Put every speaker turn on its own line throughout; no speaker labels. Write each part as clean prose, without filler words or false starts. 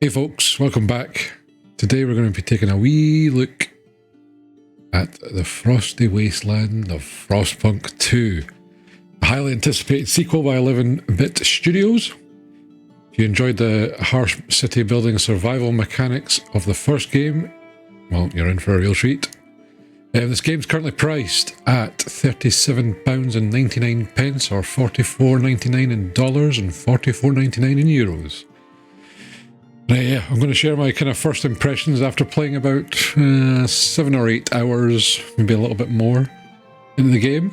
Hey folks, welcome back. Today we're going to be taking a wee look at the frosty wasteland of Frostpunk 2, a highly anticipated sequel by 11-bit studios. If you enjoyed the harsh city building survival mechanics of the first game, well, you're in for a real treat. This game's currently priced at £37.99 or $44.99 in dollars and $44.99 in euros. Yeah, I'm going to share my kind of first impressions after playing about 7 or 8 hours, maybe a little bit more, into the game.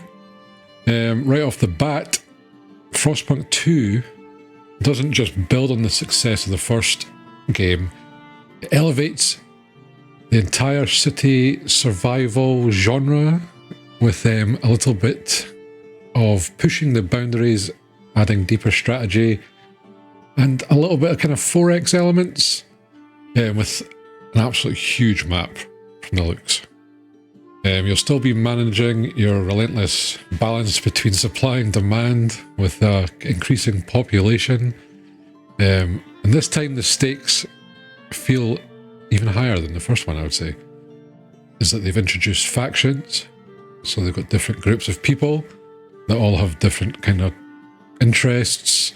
Right off the bat, Frostpunk 2 doesn't just build on the success of the first game, it elevates the entire city survival genre with a little bit of pushing the boundaries, adding deeper strategy, and a little bit of kind of 4X elements, with an absolute huge map from the looks. You'll still be managing your relentless balance between supply and demand with increasing population. And this time the stakes feel even higher than the first one, I would say. Is that they've introduced factions, so they've got different groups of people that all have different kind of interests,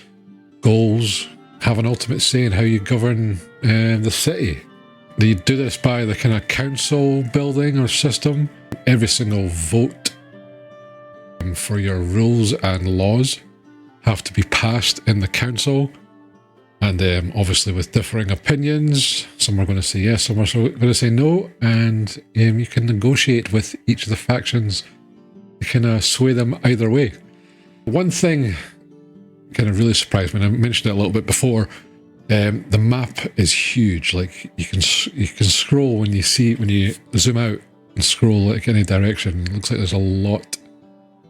goals, have an ultimate say in how you govern the city. They do this by the kind of council building or system. Every single vote for your rules and laws have to be passed in the council, and obviously with differing opinions. Some are going to say yes, some are going to say no, and you can negotiate with each of the factions to kind of sway them either way. One thing kind of really surprised me, and I mentioned it a little bit before. The map is huge. Like you can scroll when you zoom out and scroll like any direction. It looks like there's a lot,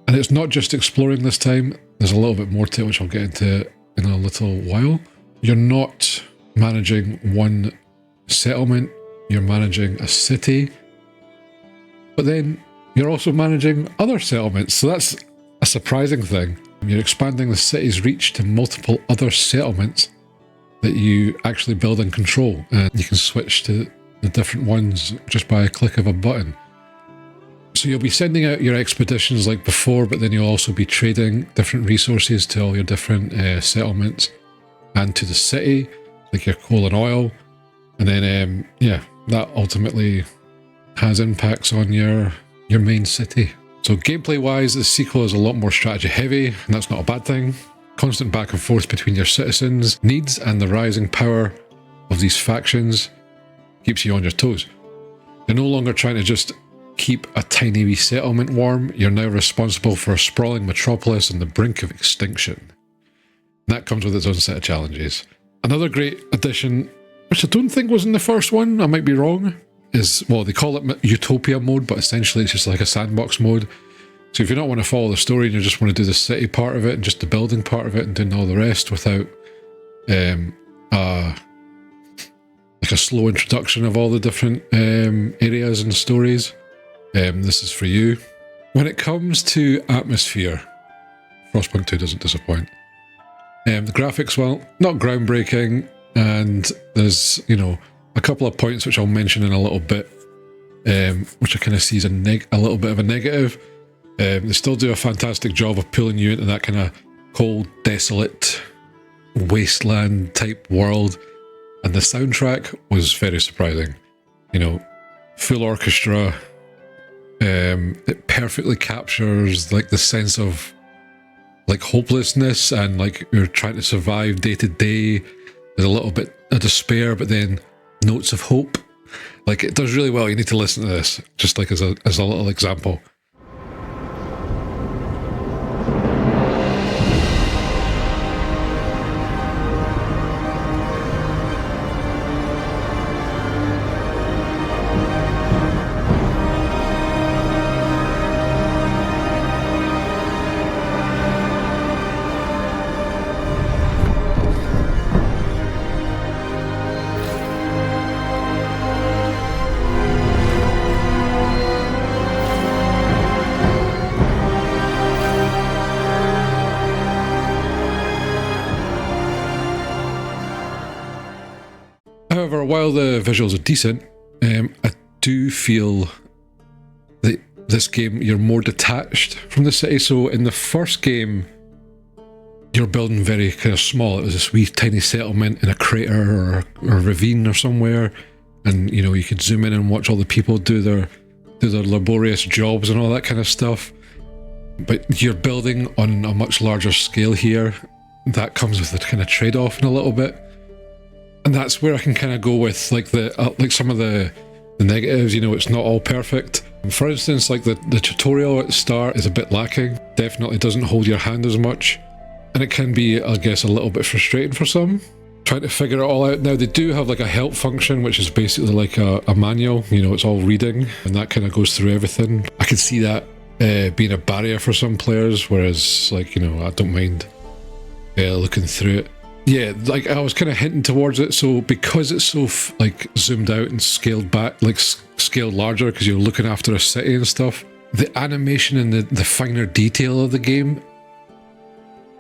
and it's not just exploring this time. There's a little bit more to it, which I'll get into in a little while. You're not managing one settlement. You're managing a city, but then you're also managing other settlements. So that's a surprising thing. You're expanding the city's reach to multiple other settlements that you actually build and control, and you can switch to the different ones just by a click of a button. So you'll be sending out your expeditions like before, but then you'll also be trading different resources to all your different settlements and to the city, like your coal and oil. And then, yeah, that ultimately has impacts on your main city. So gameplay-wise, the sequel is a lot more strategy-heavy, and that's not a bad thing. Constant back and forth between your citizens' needs and the rising power of these factions keeps you on your toes. You're no longer trying to just keep a tiny wee settlement warm. You're now responsible for a sprawling metropolis on the brink of extinction. And that comes with its own set of challenges. Another great addition, which I don't think was in the first one, I might be wrong, is, well, they call it Utopia mode, but essentially it's just like a sandbox mode. So if you don't want to follow the story and you just want to do the city part of it and just the building part of it and doing all the rest without like a slow introduction of all the different areas and stories, this is for you. When it comes to atmosphere, Frostpunk 2 doesn't disappoint. The graphics, well, not groundbreaking, and there's, you know, a couple of points which I'll mention in a little bit, which I kind of see as a little bit of a negative. They still do a fantastic job of pulling you into that kind of cold, desolate, wasteland type world, and the soundtrack was very surprising. You know, full orchestra. It perfectly captures like the sense of like hopelessness and like you're trying to survive day to day. There's a little bit of despair, but then notes of hope. Like it does really well. You need to listen to this, just like as a little example. However, while the visuals are decent, I do feel that this game, you're more detached from the city. So in the first game, you're building very kind of small. It was this wee tiny settlement in a crater or a ravine or somewhere, and you know, you could zoom in and watch all the people do their laborious jobs and all that kind of stuff. But you're building on a much larger scale here. That comes with a kind of trade-off in a little bit, and that's where I can kind of go with like like some of the negatives. You know, it's not all perfect. For instance, like the tutorial at the start is a bit lacking. Definitely doesn't hold your hand as much. And it can be, I guess, a little bit frustrating for some, trying to figure it all out. Now, they do have like a help function, which is basically like a manual. You know, it's all reading, and that kind of goes through everything. I can see that being a barrier for some players, whereas, like, you know, I don't mind looking through it. Yeah, like I was kind of hinting towards it. So because it's so like zoomed out and scaled back, like scaled larger, because you're looking after a city and stuff, the animation and the finer detail of the game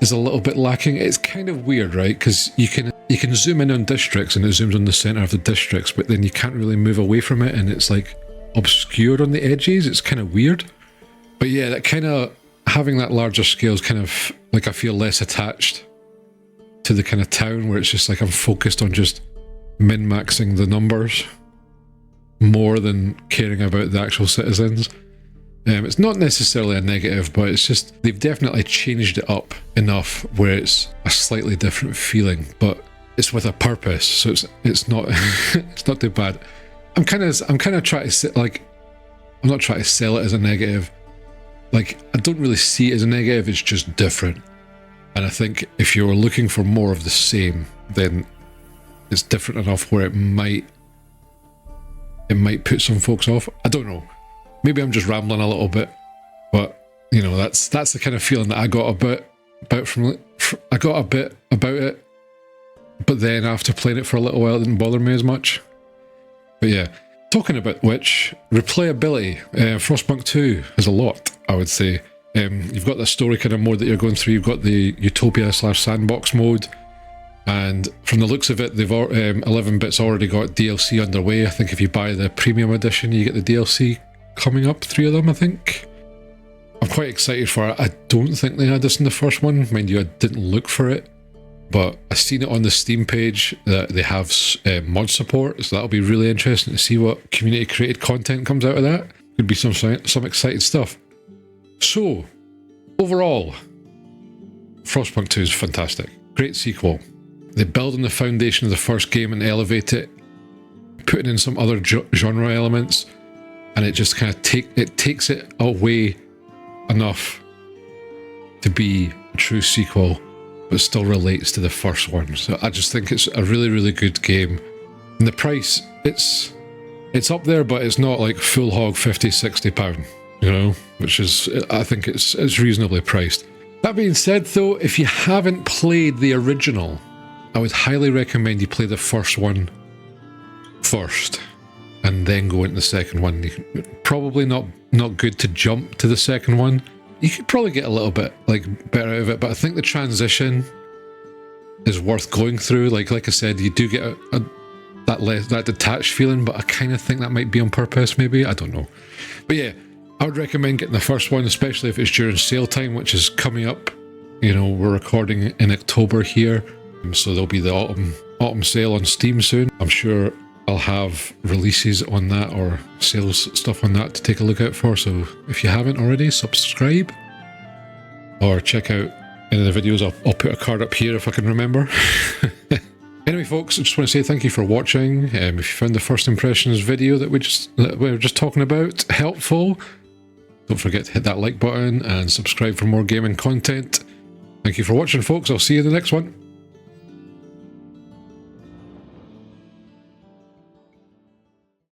is a little bit lacking. It's kind of weird, right? Because you can zoom in on districts and it zooms on the center of the districts, but then you can't really move away from it, and it's like obscured on the edges. It's kind of weird. But yeah, that kind of having that larger scale is kind of like, I feel less attached to the kind of town, where it's just like I'm focused on just min-maxing the numbers more than caring about the actual citizens. It's not necessarily a negative, but it's just they've definitely changed it up enough where it's a slightly different feeling, but it's with a purpose, so it's not it's not too bad. I'm kind of trying to say, like, I'm not trying to sell it as a negative. Like, I don't really see it as a negative. It's just different, and I think if you're looking for more of the same, then it's different enough where it might put some folks off. I don't know. Maybe I'm just rambling a little bit, but you know, that's the kind of feeling that I got about it. But then after playing it for a little while, it didn't bother me as much. But yeah, talking about which, replayability, Frostpunk 2 has a lot, I would say. You've got the story kind of mode that you're going through. You've got the Utopia/sandbox mode, and from the looks of it, they've 11-bit's already got DLC underway. I think if you buy the premium edition, you get the DLC coming up, 3 of them, I think. I'm quite excited for it. I don't think they had this in the first one. Mind you, I didn't look for it, but I seen it on the Steam page that they have mod support, so that'll be really interesting to see what community created content comes out of that. Could be some exciting stuff. So, overall, Frostpunk 2 is fantastic. Great sequel. They build on the foundation of the first game and elevate it, putting in some other genre elements, and it just kind of takes it away enough to be a true sequel, but still relates to the first one. So I just think it's a really, really good game. And the price, it's up there, but it's not like full hog £50-60, you know, which is, I think it's reasonably priced. That being said though, if you haven't played the original, I would highly recommend you play the first one first, and then go into the second one. Probably not good to jump to the second one. You could probably get a little bit like better out of it, but I think the transition is worth going through. Like I said, you do get that detached feeling, but I kind of think that might be on purpose, maybe. I don't know. But yeah, I would recommend getting the first one, especially if it's during sale time, which is coming up. You know, we're recording in October here, so there'll be the autumn sale on Steam soon. I'm sure I'll have releases on that or sales stuff on that to take a look out for, so if you haven't already, subscribe or check out any of the videos. I'll put a card up here if I can remember. Anyway folks, I just want to say thank you for watching. If you found the first impressions video that we were just talking about helpful, don't forget to hit that like button and subscribe for more gaming content. Thank you for watching folks, I'll see you in the next one.